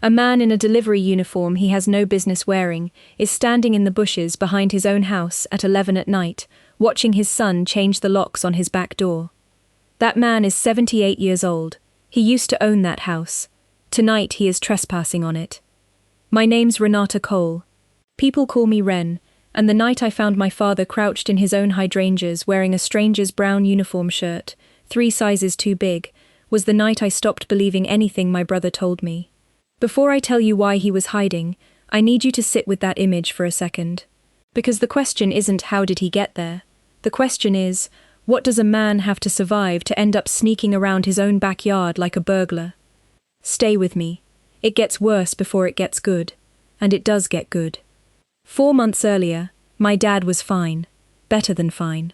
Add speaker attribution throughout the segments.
Speaker 1: A man in a delivery uniform he has no business wearing is standing in the bushes behind his own house at 11 at night, watching his son change the locks on his back door. That man is 78 years old. He used to own that house. Tonight he is trespassing on it. My name's Renata Cole. People call me Ren, and the night I found my father crouched in his own hydrangeas wearing a stranger's brown uniform shirt, 3 sizes too big, was the night I stopped believing anything my brother told me. Before I tell you why he was hiding, I need you to sit with that image for a second. Because the question isn't how did he get there. The question is, what does a man have to survive to end up sneaking around his own backyard like a burglar? Stay with me. It gets worse before it gets good. And it does get good. 4 months earlier, my dad was fine. Better than fine.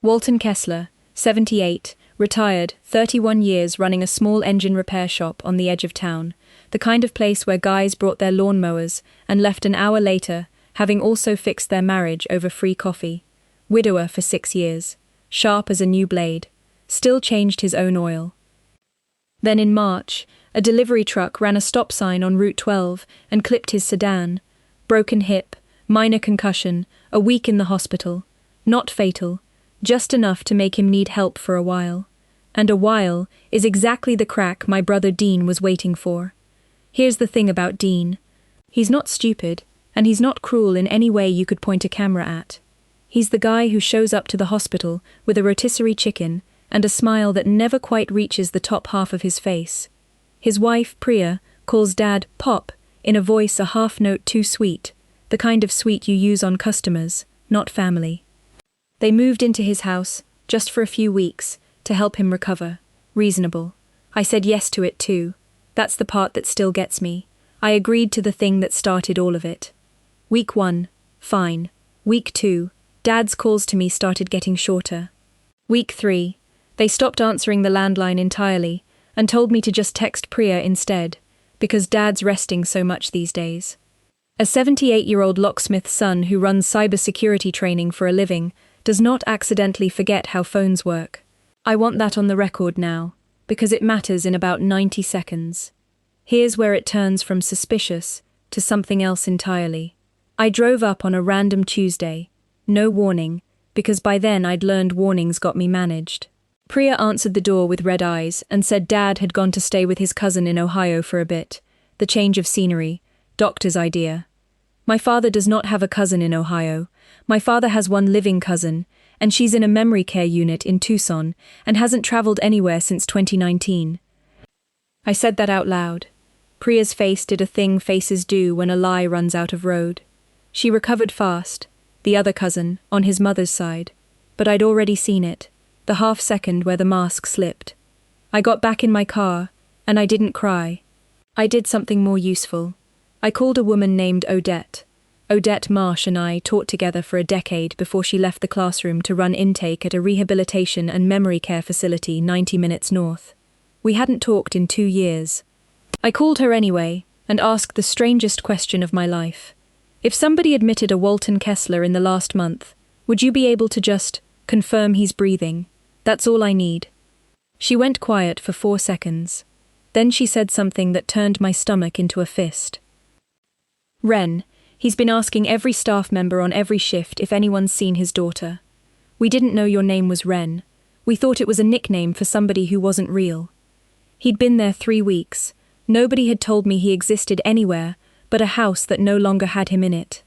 Speaker 1: Walton Kessler, 78, retired, 31 years running a small engine repair shop on the edge of town, the kind of place where guys brought their lawnmowers and left an hour later, having also fixed their marriage over free coffee. Widower for 6 years. Sharp as a new blade. Still changed his own oil. Then in March, a delivery truck ran a stop sign on Route 12 and clipped his sedan. Broken hip, minor concussion, a week in the hospital. Not fatal, just enough to make him need help for a while. And a while is exactly the crack my brother Dean was waiting for. Here's the thing about Dean. He's not stupid, and he's not cruel in any way you could point a camera at. He's the guy who shows up to the hospital with a rotisserie chicken and a smile that never quite reaches the top half of his face. His wife, Priya, calls Dad Pop in a voice a half note too sweet, the kind of sweet you use on customers, not family. They moved into his house, just for a few weeks, to help him recover. Reasonable. I said yes to it too. That's the part that still gets me. I agreed to the thing that started all of it. Week 1, fine. Week 2, Dad's calls to me started getting shorter. Week 3, they stopped answering the landline entirely and told me to just text Priya instead, because Dad's resting so much these days. A 78-year-old locksmith's son who runs cybersecurity training for a living does not accidentally forget how phones work. I want that on the record now, because it matters in about 90 seconds. Here's where it turns from suspicious to something else entirely. I drove up on a random Tuesday. No warning, because by then I'd learned warnings got me managed. Priya answered the door with red eyes and said Dad had gone to stay with his cousin in Ohio for a bit. The change of scenery. Doctor's idea. My father does not have a cousin in Ohio. My father has one living cousin, and she's in a memory care unit in Tucson and hasn't traveled anywhere since 2019. I said that out loud. Priya's face did a thing faces do when a lie runs out of road. She recovered fast. The other cousin, on his mother's side. But I'd already seen it, the half second where the mask slipped. I got back in my car, and I didn't cry. I did something more useful. I called a woman named Odette. Odette Marsh and I taught together for a decade before she left the classroom to run intake at a rehabilitation and memory care facility 90 minutes north. We hadn't talked in 2 years. I called her anyway, and asked the strangest question of my life. If somebody admitted a Walton Kessler in the last month, would you be able to just confirm he's breathing? That's all I need. She went quiet for 4 seconds. Then she said something that turned my stomach into a fist. Ren, he's been asking every staff member on every shift if anyone's seen his daughter. We didn't know your name was Ren. We thought it was a nickname for somebody who wasn't real. He'd been there 3 weeks. Nobody had told me he existed anywhere but a house that no longer had him in it.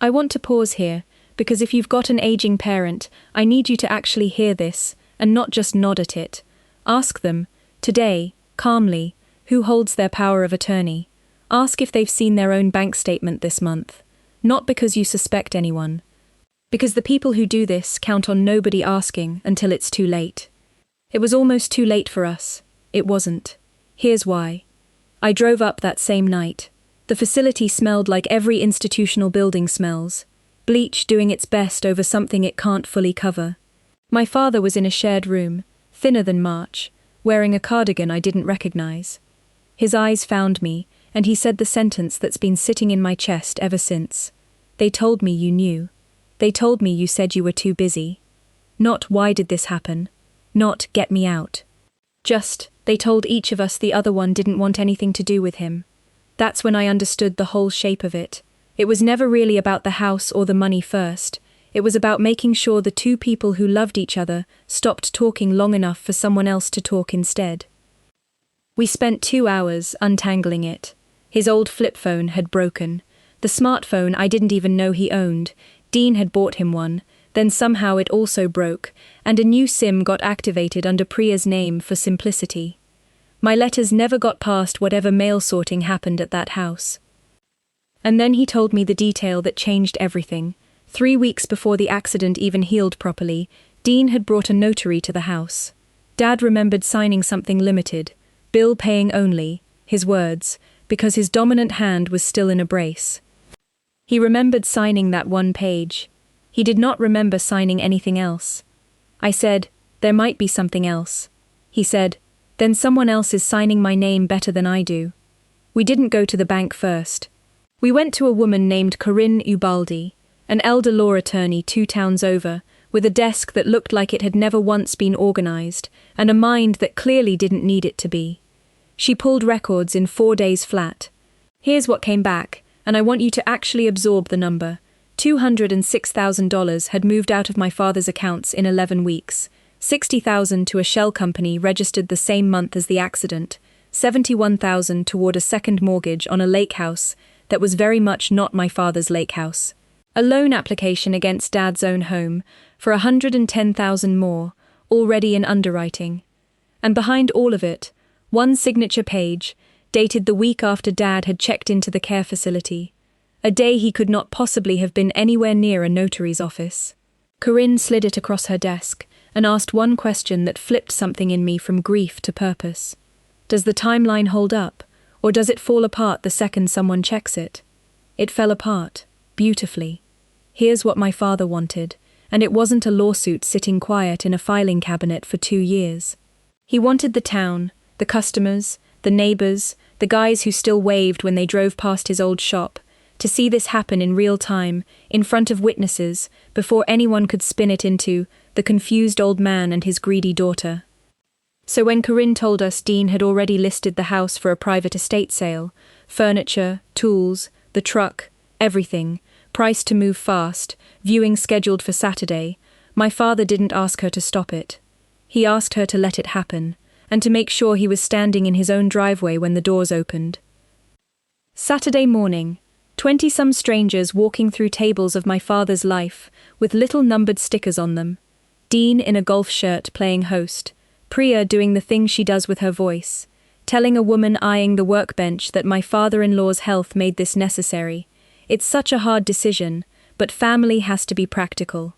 Speaker 1: I want to pause here, because if you've got an aging parent, I need you to actually hear this, and not just nod at it. Ask them, today, calmly, who holds their power of attorney. Ask if they've seen their own bank statement this month. Not because you suspect anyone. Because the people who do this count on nobody asking until it's too late. It was almost too late for us. It wasn't. Here's why. I drove up that same night. The facility smelled like every institutional building smells. Bleach doing its best over something it can't fully cover. My father was in a shared room, thinner than March, wearing a cardigan I didn't recognize. His eyes found me, and he said the sentence that's been sitting in my chest ever since. They told me you knew. They told me you said you were too busy. Not why did this happen? Not get me out. Just, They told each of us the other one didn't want anything to do with him. That's when I understood the whole shape of it. It was never really about the house or the money first. It was about making sure the two people who loved each other stopped talking long enough for someone else to talk instead. We spent 2 hours untangling it. His old flip phone had broken. The smartphone I didn't even know he owned. Dean had bought him one, then somehow it also broke, and a new SIM got activated under Priya's name for simplicity. My letters never got past whatever mail sorting happened at that house. And then he told me the detail that changed everything. 3 weeks before the accident even healed properly, Dean had brought a notary to the house. Dad remembered signing something limited, bill paying only, his words, because his dominant hand was still in a brace. He remembered signing that one page. He did not remember signing anything else. I said, there might be something else. He said, then someone else is signing my name better than I do. We didn't go to the bank first. We went to a woman named Corinne Ubaldi, an elder law attorney 2 towns over, with a desk that looked like it had never once been organized, and a mind that clearly didn't need it to be. She pulled records in 4 days flat. Here's what came back, and I want you to actually absorb the number. $206,000 had moved out of my father's accounts in 11 weeks. $60,000 to a shell company registered the same month as the accident. $71,000 toward a second mortgage on a lake house that was very much not my father's lake house. A loan application against Dad's own home for $110,000 more, already in underwriting. And behind all of it, one signature page, dated the week after Dad had checked into the care facility. A day he could not possibly have been anywhere near a notary's office. Corinne slid it across her desk and asked one question that flipped something in me from grief to purpose. Does the timeline hold up, or does it fall apart the second someone checks it? It fell apart, beautifully. Here's what my father wanted, and it wasn't a lawsuit sitting quiet in a filing cabinet for 2 years. He wanted the town, the customers, the neighbors, the guys who still waved when they drove past his old shop, to see this happen in real time, in front of witnesses, before anyone could spin it into the confused old man and his greedy daughter. So when Corinne told us Dean had already listed the house for a private estate sale, furniture, tools, the truck, everything, price to move fast, viewing scheduled for Saturday, my father didn't ask her to stop it. He asked her to let it happen, and to make sure he was standing in his own driveway when the doors opened. Saturday morning, 20-some strangers walking through tables of my father's life, with little numbered stickers on them. Dean in a golf shirt playing host, Priya doing the thing she does with her voice, telling a woman eyeing the workbench that my father-in-law's health made this necessary. It's such a hard decision, but family has to be practical.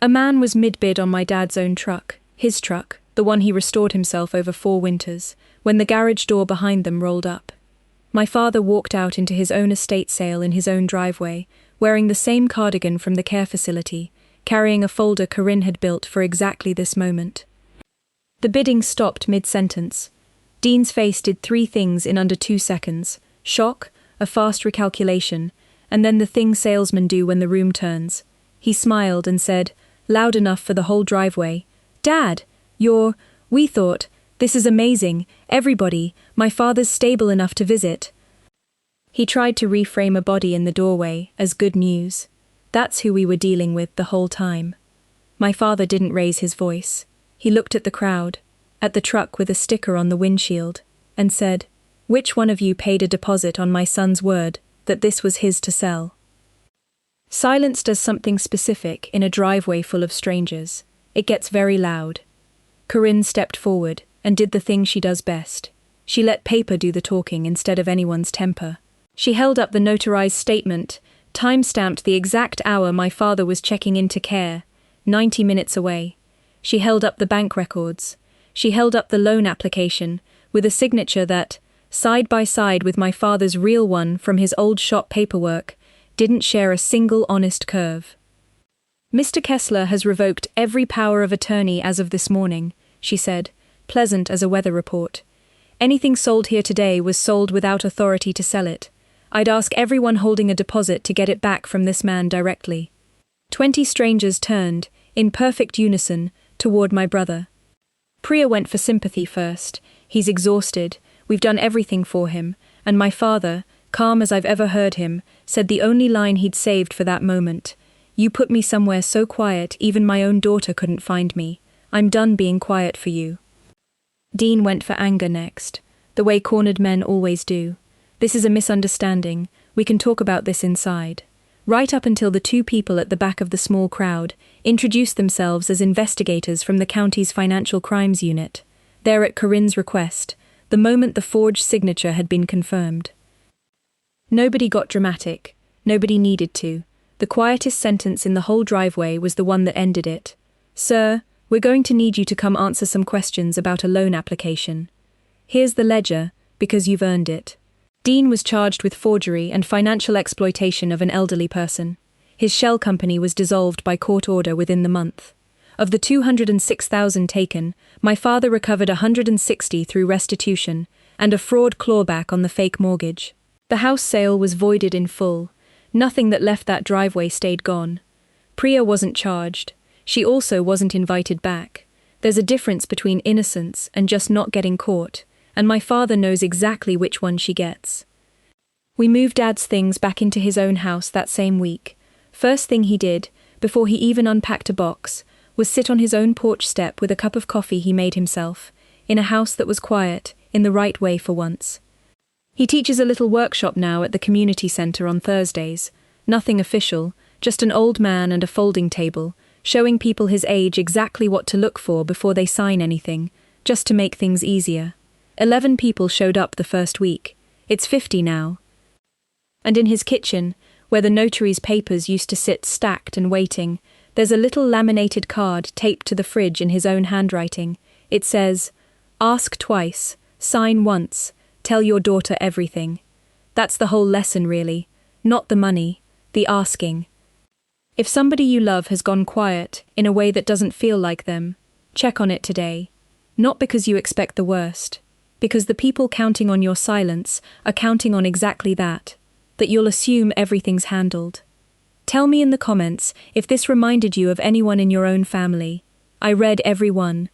Speaker 1: A man was mid-bid on my dad's own truck, his truck, the one he restored himself over 4 winters, when the garage door behind them rolled up. My father walked out into his own estate sale in his own driveway, wearing the same cardigan from the care facility, carrying a folder Corinne had built for exactly this moment. The bidding stopped mid-sentence. Dean's face did 3 things in under 2 seconds: shock, a fast recalculation, and then the thing salesmen do when the room turns. He smiled and said, loud enough for the whole driveway, "Dad, we thought, this is amazing, everybody, my father's stable enough to visit." He tried to reframe a body in the doorway as good news. That's who we were dealing with the whole time. My father didn't raise his voice. He looked at the crowd, at the truck with a sticker on the windshield, and said, "Which one of you paid a deposit on my son's word that this was his to sell?" Silence does something specific in a driveway full of strangers. It gets very loud. Corinne stepped forward and did the thing she does best. She let paper do the talking instead of anyone's temper. She held up the notarized statement, time-stamped the exact hour my father was checking into care, 90 minutes away. She held up the bank records. She held up the loan application, with a signature that, side by side with my father's real one from his old shop paperwork, didn't share a single honest curve. "Mr. Kessler has revoked every power of attorney as of this morning," she said, pleasant as a weather report. "Anything sold here today was sold without authority to sell it. I'd ask everyone holding a deposit to get it back from this man directly." 20 strangers turned, in perfect unison, toward my brother. Priya went for sympathy first. He's exhausted. We've done everything for him. And my father, calm as I've ever heard him, said the only line he'd saved for that moment. You put me somewhere so quiet, even my own daughter couldn't find me. I'm done being quiet for you. Dean went for anger next, the way cornered men always do. This is a misunderstanding. We can talk about this inside. Right up until the two people at the back of the small crowd introduced themselves as investigators from the county's financial crimes unit. There at Corinne's request, the moment the forged signature had been confirmed. Nobody got dramatic. Nobody needed to. The quietest sentence in the whole driveway was the one that ended it. Sir, we're going to need you to come answer some questions about a loan application. Here's the ledger, because you've earned it. Dean was charged with forgery and financial exploitation of an elderly person. His shell company was dissolved by court order within the month. Of the $206,000 taken, my father recovered $160,000 through restitution and a fraud clawback on the fake mortgage. The house sale was voided in full. Nothing that left that driveway stayed gone. Priya wasn't charged. She also wasn't invited back. There's a difference between innocence and just not getting caught, and my father knows exactly which one she gets. We moved Dad's things back into his own house that same week. First thing he did, before he even unpacked a box, was sit on his own porch step with a cup of coffee he made himself, in a house that was quiet, in the right way for once. He teaches a little workshop now at the community center on Thursdays. Nothing official, just an old man and a folding table, showing people his age exactly what to look for before they sign anything, just to make things easier. 11 people showed up the first week. It's 50 now. And in his kitchen, where the notary's papers used to sit stacked and waiting, there's a little laminated card taped to the fridge in his own handwriting. It says, "Ask twice, sign once, tell your daughter everything." That's the whole lesson really. Not the money, the asking. If somebody you love has gone quiet in a way that doesn't feel like them, check on it today. Not because you expect the worst, because the people counting on your silence are counting on exactly that you'll assume everything's handled. Tell me in the comments if this reminded you of anyone in your own family. I read every one.